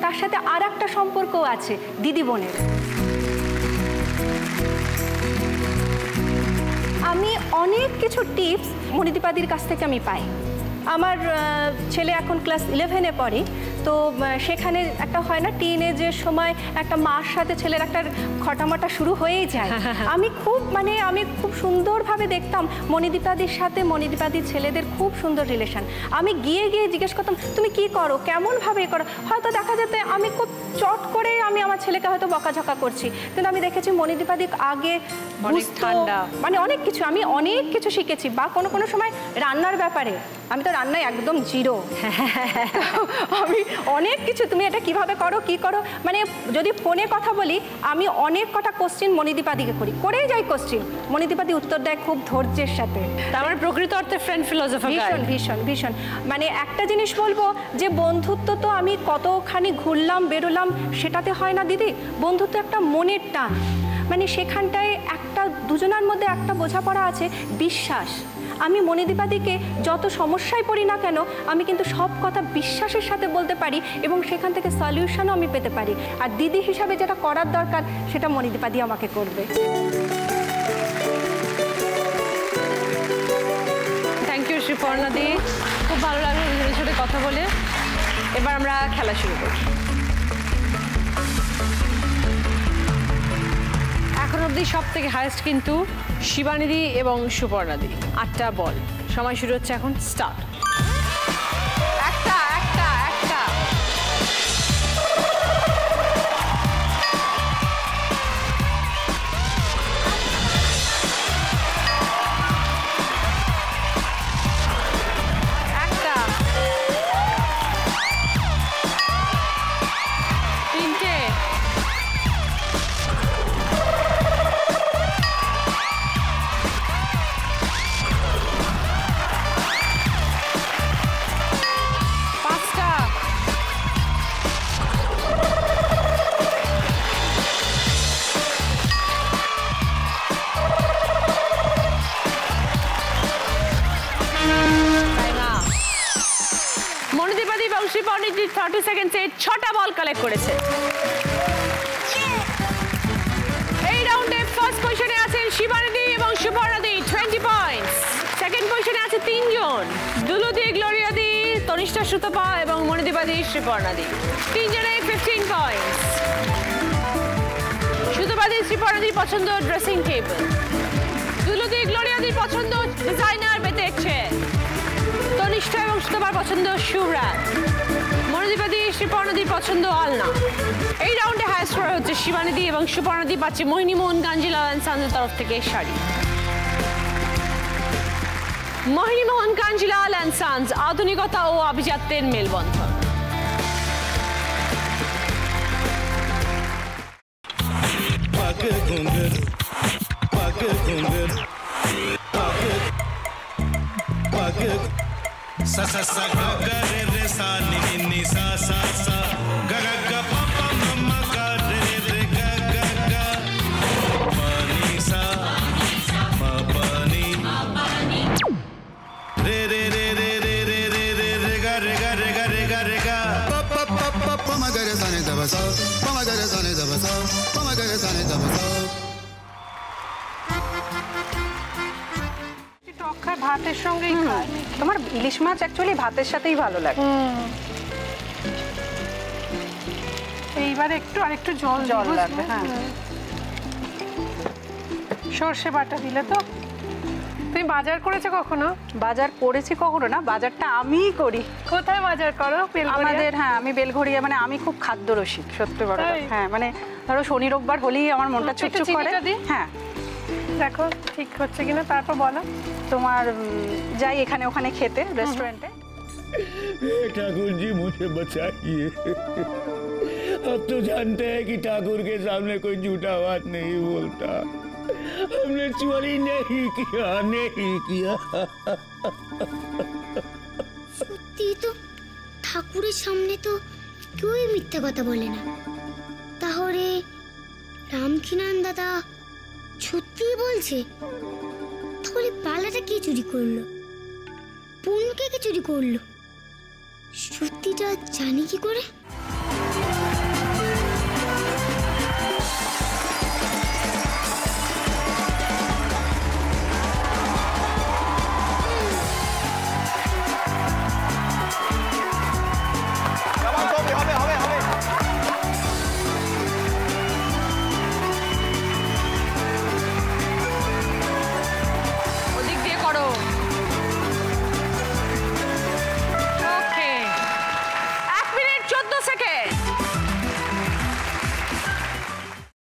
তার সাথে আর একটা সম্পর্কও আছে, দিদি বোনের। আমি অনেক কিছু টিপস মণিদীপাদির কাছ থেকে আমি পাই। আমার ছেলে এখন ক্লাস 11-এ পড়ে, তো সেখানে একটা হয় না টিনেজের সময় একটা মার সাথে ছেলের একটা খটামটা শুরু হয়েই যায়। আমি খুব সুন্দরভাবে দেখতাম মণিদীপাদির সাথে মণিদীপাদির ছেলেদের খুব সুন্দর রিলেশন। আমি গিয়ে জিজ্ঞেস করতাম তুমি কি করো, কেমনভাবে করো। হয়তো দেখা যেতে আমি খুব চট করে আমি আমার ছেলেকে হয়তো বকাঝকা করছি, কিন্তু আমি দেখেছি মণিদীপাদি আগে অনেক কিছু, আমি অনেক কিছু শিখেছি। বা কোনো সময় রান্নার ব্যাপারে, আমি তো রান্নায় একদম জিরো, আমি অনেক কিছু তুমি এটা কিভাবে করো কি করো, মানে যদি ফোনে কথা বলি আমি অনেক কটা কোশ্চিন মণিদীপাদিকে করেই যাই কোশ্চিন, মণিদীপাদি উত্তর দেয় খুব ধৈর্যের সাথে। তার প্রকৃত অর্থে ফ্রেন্ড ফিলোসফার। ভীষণ ভীষণ ভীষণ। মানে একটা জিনিস বলবো যে বন্ধুত্ব তো আমি কতখানি ঘুরলাম বেরোলাম সেটাতে হয় না দিদি, বন্ধুত্ব একটা মনের টান, মানে সেখানটায় একটা দুজনের মধ্যে একটা বোঝাপড়া আছে, বিশ্বাস। আমি মণিদীপাদিকে যত সমস্যায় পড়ি না কেন আমি কিন্তু সব কথা বিশ্বাসের সাথে বলতে পারি এবং সেখান থেকে সলিউশনও আমি পেতে পারি। আর দিদি হিসাবে যেটা করার দরকার সেটা মণিদীপাদি আমাকে করবে। থ্যাংক ইউ শ্রীপর্ণাদি, খুব ভালো লাগলো দিদির সাথে কথা বলে। এবার আমরা খেলা শুরু করি। এখন অবধি সব থেকে হাইয়েস্ট কিন্তু শিবানীদি এবং সুপর্ণাদি, 8টা বল। সময় শুরু হচ্ছে এখন, স্টার্ট। মণিদীপাদি এবং শ্রীপর্ণাদি 30 সেকেন্ডসে 6টা বল কালেক্ট করেছে। এই রাউন্ডে ফার্স্ট পজিশনে আছেন শিবানীদি এবং সুপর্ণাদি 20 পয়েন্টস। সেকেন্ড পজিশনে আছে 3 জন, দুলুদি, গ্লোরিয়াদি, তনিষ্ঠা সুতপা এবং মণিদীপাদি শ্রীপর্ণাদি, 3 জনেই 15 পয়েন্টস। সুতপাদি শ্রীপর্ণাদির পছন্দ ড্রেসিং টেবিল, দুলুদি গ্লোরিয়াদির পছন্দ ডিজাইনার বেতের চেয়ার, তনিষ্ঠা এবং সুতপার পছন্দ শু র্যাক, মণিদীপাদি শ্রীপর্ণাদির পছন্দ আলনা। এই রাউন্ডে হাইয়েস্ট স্কোর হচ্ছে শিবানীদি এবং সুপর্ণাদি পাচ্ছে মোহিনী মোহন কাঞ্জিলাল অ্যান্ড সন্সের তরফ থেকে শাড়ি। মোহিনী মোহন কাঞ্জিলাল অ্যান্ড সন্স, আধুনিকতা ও আভিজাত্যের মেলবন্ধন। sa sa sa ga ga re re sa ni ni ni sa sa sa ga ga ga pa pa ma ma ga re re ga ga ga pa ni sa ma pa ni re re re re re re re re re ga re ga re ga re ga re ga pa pa pa pa pa ma ga re sa ni da ba sa pa ma ga re sa ni da ba sa pa ma ga re sa ni da ba sa। ভাতের সঙ্গেই খায়। তোমার ইলিশ মাছ actually ভাতের সাথেই ভালো লাগে। এইবার আরেকটু জল লাগবে। হ্যাঁ, সর্ষে বাটা দিলে তো। তুমি বাজার করেছো কখনো? বাজার করেছি কখনো না, বাজারটা আমিই করি। কোথায় বাজার করো? আমাদের, হ্যাঁ, আমি বেলঘড়িয়া, মানে আমি খুব খাদ্য রসিক, সত্যি বড়। হ্যাঁ, মানে ধরো শনি রোববার হলেই আমার মনটা চুপচুপ করে। হ্যাঁ, দেখো ঠিক হচ্ছে কিনা, তারপর বলো। তোমার যাই এখানে ওখানে খেতে रेस्टोरेंटे। ठाकुर जी मुझे बचाइए, अब तो जानते हैं कि ठाकुर के सामने कोई झूठा बात नहीं बोलता। हमने चोरी नहीं किया। সত্যি তো, ঠাকুরের সামনে তো কেউই মিথ্যা কথা বলে না। তাহলে রামকিনান দাদা সত্যি বলছে? তাহলে পালাটা কে চুরি করলো? পুনকে কে চুরি করলো? সত্যিটা জানি কি করে?